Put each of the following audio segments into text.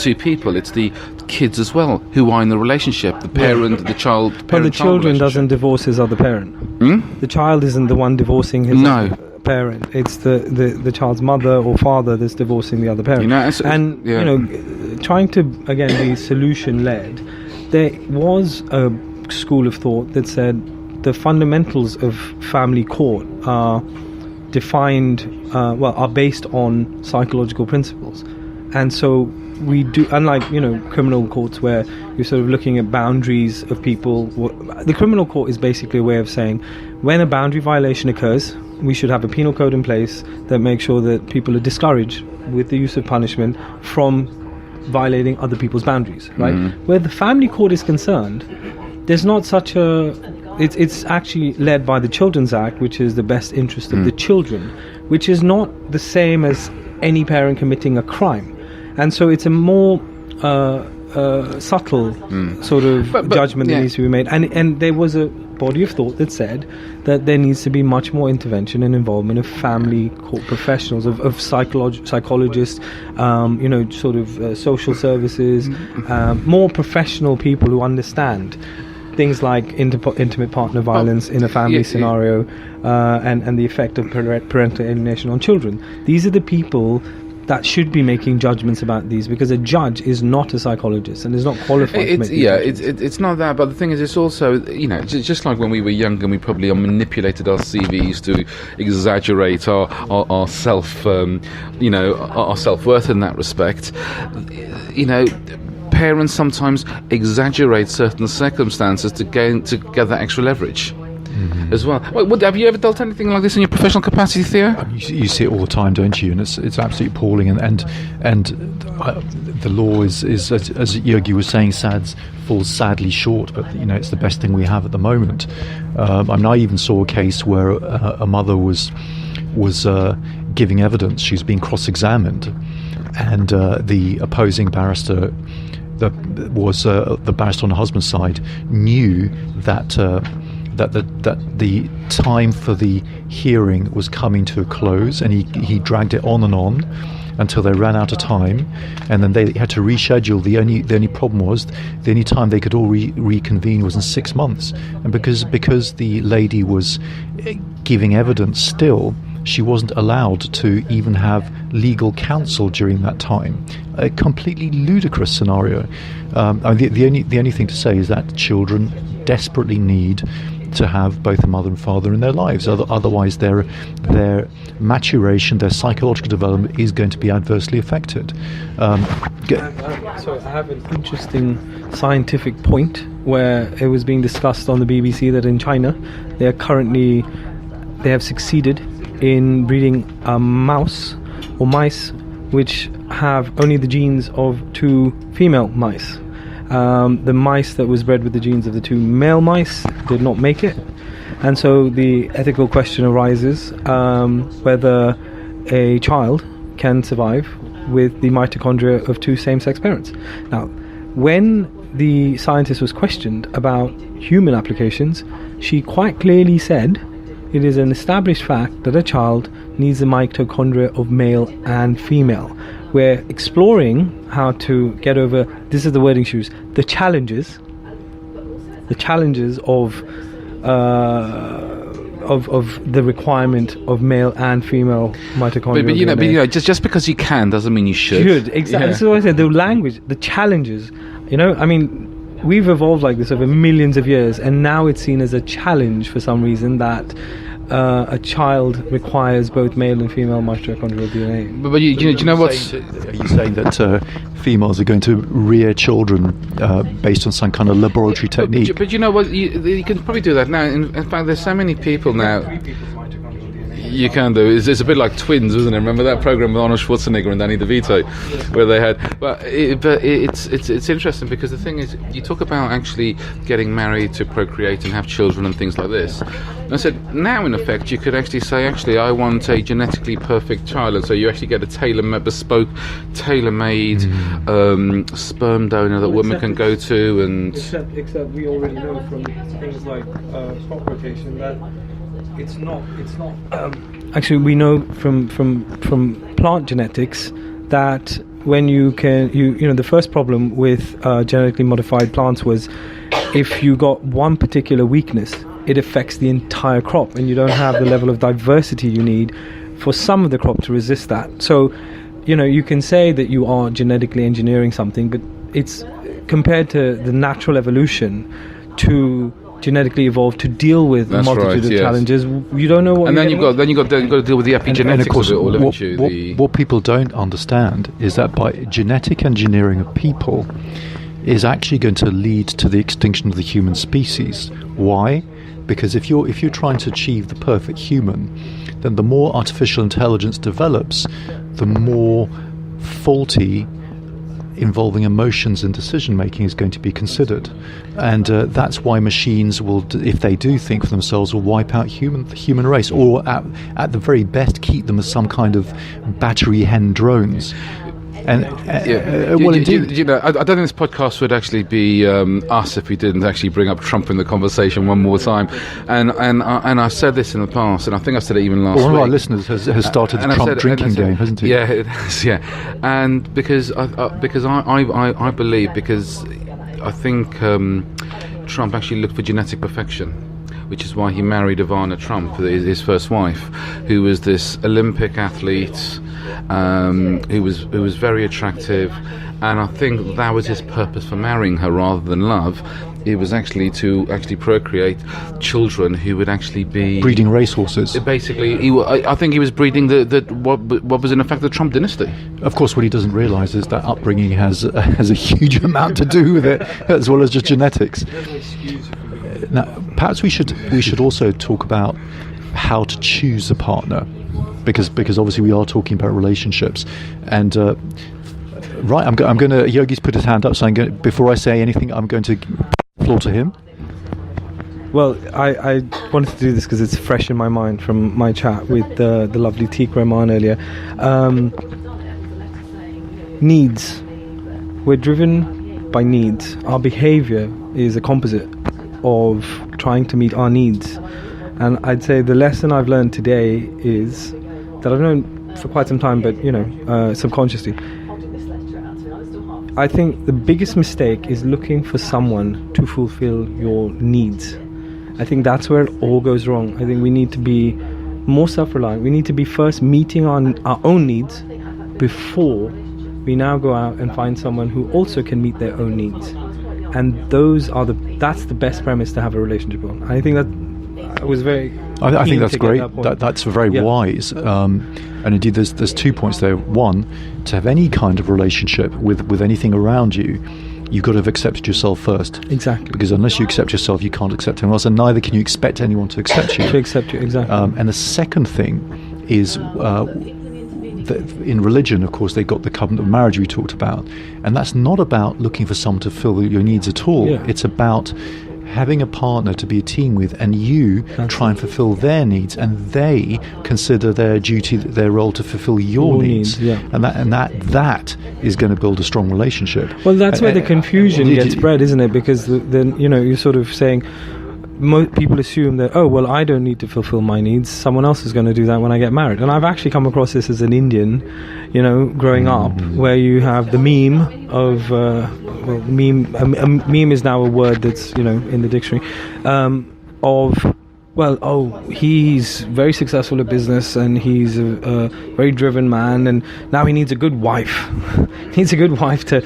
two people, it's the kids as well who are in the relationship, the parent, the child. But the children doesn't divorce his other parent. The child isn't the one divorcing his other parent. It's the child's mother or father that's divorcing the other parent. Trying to again be solution led, there was a school of thought that said the fundamentals of family court are defined, are based on psychological principles. And so we do, unlike, criminal courts where you're sort of looking at boundaries of people. The criminal court is basically a way of saying when a boundary violation occurs, we should have a penal code in place that makes sure that people are discouraged with the use of punishment from violating other people's boundaries, right? Where the family court is concerned, there's not such a... It's actually led by the Children's Act, which is the best interest of the children, which is not the same as any parent committing a crime. And so it's a more subtle sort of judgment that needs to be made. And there was a body of thought that said that there needs to be much more intervention and involvement of family court professionals, of psychologists, social services, more professional people who understand things like intimate partner violence in a family scenario, and the effect of parental alienation on children. These are the people that should be making judgments about these, because a judge is not a psychologist and is not qualified to make these judgments. It's not that, but the thing is, it's also, just like when we were younger, we probably manipulated our CVs to exaggerate our self, our self-worth in that respect. Parents sometimes exaggerate certain circumstances to get that extra leverage. As well. Have you ever dealt anything like this in your professional capacity, Theo? You see it all the time, don't you? And it's absolutely appalling. And the law is as Yogi was saying, falls sadly short. But it's the best thing we have at the moment. I even saw a case where a mother was giving evidence. She was being cross-examined, and the opposing barrister, the barrister on the husband's side, knew that the time for the hearing was coming to a close, and he dragged it on and on until they ran out of time, and then they had to reschedule. The only problem was the only time they could all reconvene was in 6 months, and because the lady was giving evidence still, she wasn't allowed to even have legal counsel during that time. A completely ludicrous scenario. The only thing to say is that children desperately need to have both a mother and father in their lives. Otherwise, their maturation, their psychological development is going to be adversely affected. I have an interesting scientific point where it was being discussed on the BBC that in China they have succeeded in breeding a mice which have only the genes of 2 female mice. The mice that was bred with the genes of the 2 male mice did not make it, and so the ethical question arises whether a child can survive with the mitochondria of 2 same-sex parents. Now, when the scientist was questioned about human applications, she quite clearly said it is an established fact that a child needs the mitochondria of male and female. We're exploring how to get over, this is the wording she used, the challenges of the requirement of male and female mitochondria. But just because you can doesn't mean you should. Exactly. That's what I said. The language, the challenges. We've evolved like this over millions of years, and now it's seen as a challenge for some reason that a child requires both male and female mitochondrial DNA. But you know what's... Are you saying that females are going to rear children based on some kind of laboratory technique? But you know what? You can probably do that now. In fact, there's so many people now... You can do. It's a bit like Twins, isn't it? Remember that program with Arnold Schwarzenegger and Danny DeVito, where they had. But it's interesting because the thing is, you talk about actually getting married to procreate and have children and things like this. And I said, now in effect, you could actually say, I want a genetically perfect child, and so you actually get a bespoke, tailor-made sperm donor that women can go to, and. Except we already know from things like crop rotation that. It's not. Actually, we know from plant genetics that when you the first problem with genetically modified plants was if you got one particular weakness, it affects the entire crop, and you don't have the level of diversity you need for some of the crop to resist that. So, you can say that you are genetically engineering something, but it's compared to the natural evolution to genetically evolved to deal with a multitude of challenges. You don't know what. And then you've got to deal with the epigenetics and of course, of it all, haven't you? What people don't understand is that by genetic engineering of people is actually going to lead to the extinction of the human species. Why? Because if you're trying to achieve the perfect human, then the more artificial intelligence develops, the more faulty involving emotions and decision making is going to be considered, and that's why machines will, if they do think for themselves, will wipe out the human race, or at the very best keep them as some kind of battery hen drones. And indeed, I don't think this podcast would actually be us if we didn't actually bring up Trump in the conversation one more time. And I've said this in the past, and I think I said it even last week. One of our listeners has started the Trump drinking game, hasn't he? Yeah, it has. Yeah, and because I believe, because I think Trump actually looked for genetic perfection, which is why he married Ivana Trump, his first wife, who was this Olympic athlete, who was very attractive, and I think that was his purpose for marrying her rather than love. It was actually to procreate children who would actually be breeding racehorses. Basically, I think he was breeding what was in effect the Trump dynasty. Of course, what he doesn't realise is that upbringing has a huge amount to do with it, as well as just genetics. Now, perhaps we should also talk about how to choose a partner, because obviously we are talking about relationships. And right, I'm going to. Yogi's put his hand up, so before I say anything, I'm going to floor to him. Well, I wanted to do this because it's fresh in my mind from my chat with the lovely Teek Rahman earlier. Needs. We're driven by needs. Our behaviour is a composite of trying to meet our needs. And I'd say the lesson I've learned today is that I've known for quite some time, but subconsciously, I think the biggest mistake is looking for someone to fulfill your needs. I think that's where it all goes wrong. I think we need to be more self-reliant. We need to be first meeting our own needs before we now go out and find someone who also can meet their own needs. And that's the best premise to have a relationship on. I think that I was very. I think that's great. That's very wise. And indeed, there's 2 points there. One, to have any kind of relationship with anything around you, you've got to have accepted yourself first. Exactly. Because unless you accept yourself, you can't accept anyone else, and neither can you expect anyone to accept you. To accept you, exactly. And the second thing is. In religion, of course, they've got the covenant of marriage we talked about, and that's not about looking for someone to fill your needs at all. It's about having a partner to be a team with, and you try and fulfill their needs, and they consider their duty, their role to fulfill your needs. And that is going to build a strong relationship. Well, that's where the confusion gets bred, isn't it? Because then you're sort of saying, people assume that, I don't need to fulfill my needs, someone else is going to do that when I get married. And I've actually come across this as an Indian, growing up, where you have the meme of a meme is now a word that's in the dictionary, of he's very successful at business, and he's a very driven man, and now he needs a good wife. He needs a good wife to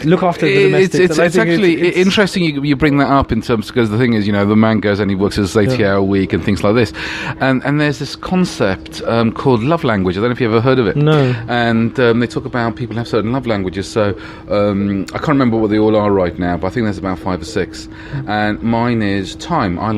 look after the domestics. It's actually interesting you bring that up in terms, because the thing is, the man goes and he works his 80-hour week and things like this, and there's this concept called love language. I don't know if you've ever heard of it. No. And they talk about people have certain love languages. So I can't remember what they all are right now, but I think there's about 5 or 6. And mine is time. I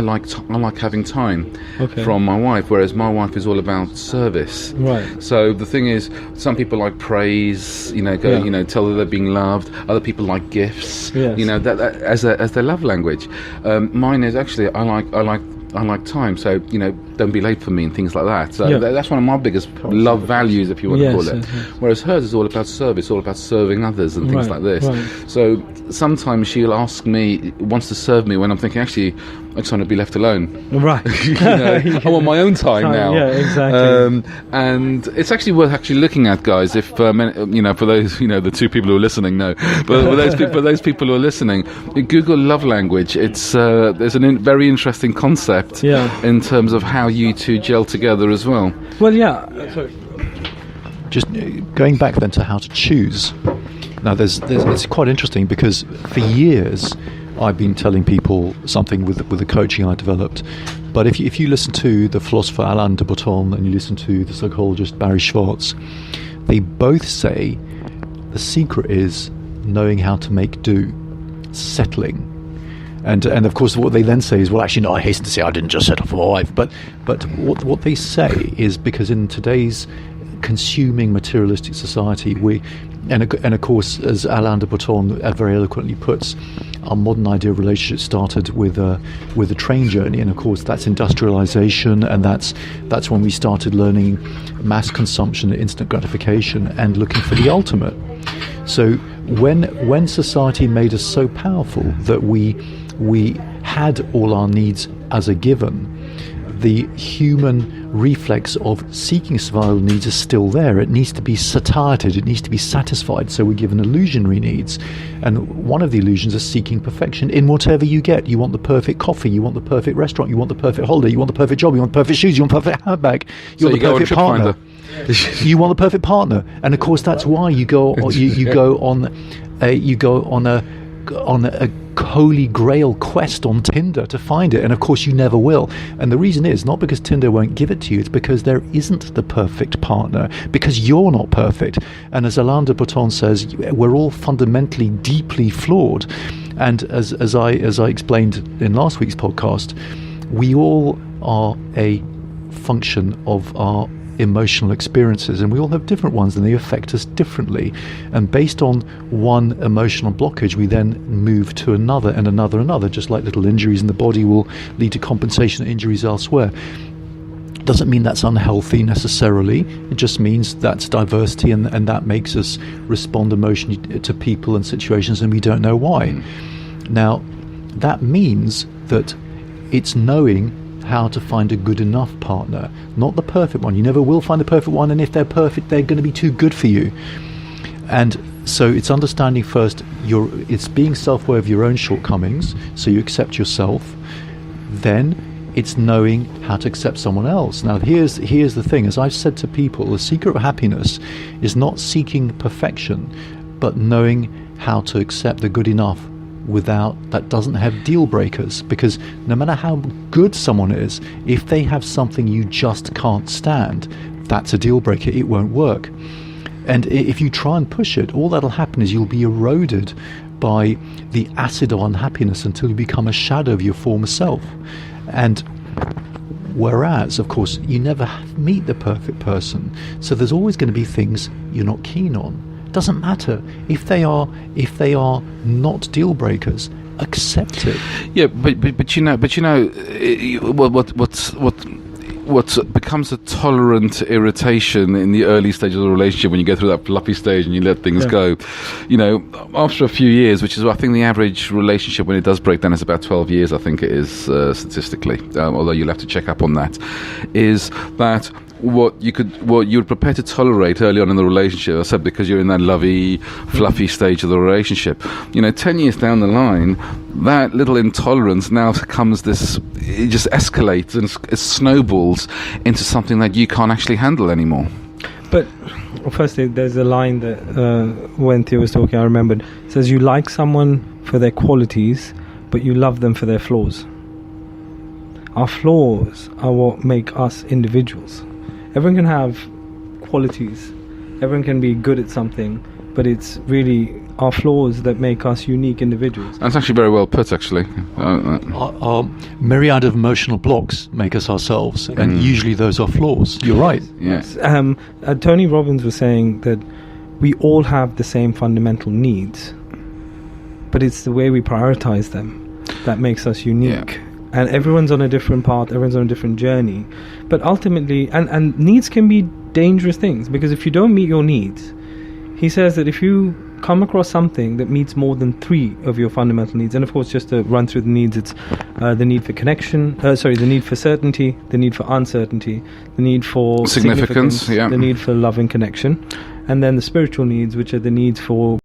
like having time from my wife, whereas my wife is all about service. Right. So the thing is, some people like praise, tell that they're being loved. Other people like gifts, that as their love language. Mine is actually I like time. So don't be late for me and things like that. So that's one of my biggest love values, if you want to call it. Whereas hers is all about service, all about serving others and things like this. Right. So sometimes she'll ask me, wants to serve me when I'm thinking, actually, I just want to be left alone. Right. I want my own time now. Yeah, exactly. And it's actually worth actually looking at, guys. If for those, the two people who are listening, no, but for those people who are listening, Google love language. It's there's a very interesting concept in terms of how you two gel together as well. Well, yeah. Just going back then to how to choose. Now, it's quite interesting because for years I've been telling people something with the coaching I developed. But if you listen to the philosopher Alain de Botton and you listen to the psychologist Barry Schwartz, they both say the secret is knowing how to make do, settling. And of course what they then say is, well, actually, no, I hasten to say I didn't just settle for my wife. But what they say is because in today's consuming materialistic society, and of course, as Alain de Botton very eloquently puts, our modern idea of relationship started with a train journey, and of course that's industrialization, and that's when we started learning mass consumption, instant gratification, and looking for the ultimate. So when society made us so powerful that we had all our needs as a given, the human reflex of seeking survival needs is still there. It needs to be satiated, it needs to be satisfied, so we're given illusionary needs. And one of the illusions is seeking perfection in whatever you get. You want the perfect coffee, you want the perfect restaurant, you want the perfect holiday, you want the perfect job, you want the perfect shoes, you want the perfect handbag, you want the perfect partner. You want the perfect partner, and of course that's why you go on a holy grail quest on Tinder to find it, and of course you never will. And the reason is not because Tinder won't give it to you, it's because there isn't the perfect partner, because you're not perfect. And as Alain de Botton says, we're all fundamentally deeply flawed. And as I explained in last week's podcast, we all are a function of our emotional experiences, and we all have different ones, and they affect us differently. And based on one emotional blockage, we then move to another and another, just like little injuries in the body will lead to compensation injuries elsewhere. Doesn't mean that's unhealthy necessarily. It just means that's diversity, and that makes us respond emotionally to people and situations, and we don't know why. Now, that means that it's knowing how to find a good enough partner, not the perfect one. You never will find the perfect one, and if they're perfect, they're going to be too good for you. And so it's understanding first it's being self-aware of your own shortcomings, so you accept yourself. Then it's knowing how to accept someone else. Now here's the thing, as I've said to people, the secret of happiness is not seeking perfection, but knowing how to accept the good enough that doesn't have deal breakers. Because no matter how good someone is, if they have something you just can't stand, that's a deal breaker. It won't work. And if you try and push it, all that'll happen is you'll be eroded by the acid of unhappiness until you become a shadow of your former self. And whereas, of course, you never meet the perfect person, so there's always going to be things you're not keen on. Doesn't matter if they are not deal breakers. Accept it. Yeah, but what becomes a tolerant irritation in the early stages of the relationship, when you go through that fluffy stage and you let things go, after a few years, which is, I think, the average relationship when it does break down is about 12 years. I think it is statistically, although you'll have to check up on that. Is that what you're prepared to tolerate early on in the relationship, I said, because you're in that lovey, fluffy stage of the relationship. 10 years down the line, that little intolerance now becomes it just escalates and it snowballs into something that you can't actually handle anymore. But firstly, there's a line that when Theo was talking, I remembered. It says, you like someone for their qualities, but you love them for their flaws. Our flaws are what make us individuals. Everyone can have qualities, everyone can be good at something, but it's really our flaws that make us unique individuals. That's actually very well put, actually. Our myriad of emotional blocks make us ourselves, and usually those are flaws. You're right. Yes. Tony Robbins was saying that we all have the same fundamental needs, but it's the way we prioritize them that makes us unique. Yeah. And everyone's on a different path, everyone's on a different journey. But ultimately, and needs can be dangerous things, because if you don't meet your needs, he says that if you come across something that meets more than 3 of your fundamental needs, and of course, just to run through the needs, it's the need for connection, the need for certainty, the need for uncertainty, the need for significance, the need for love and connection, and then the spiritual needs, which are the needs for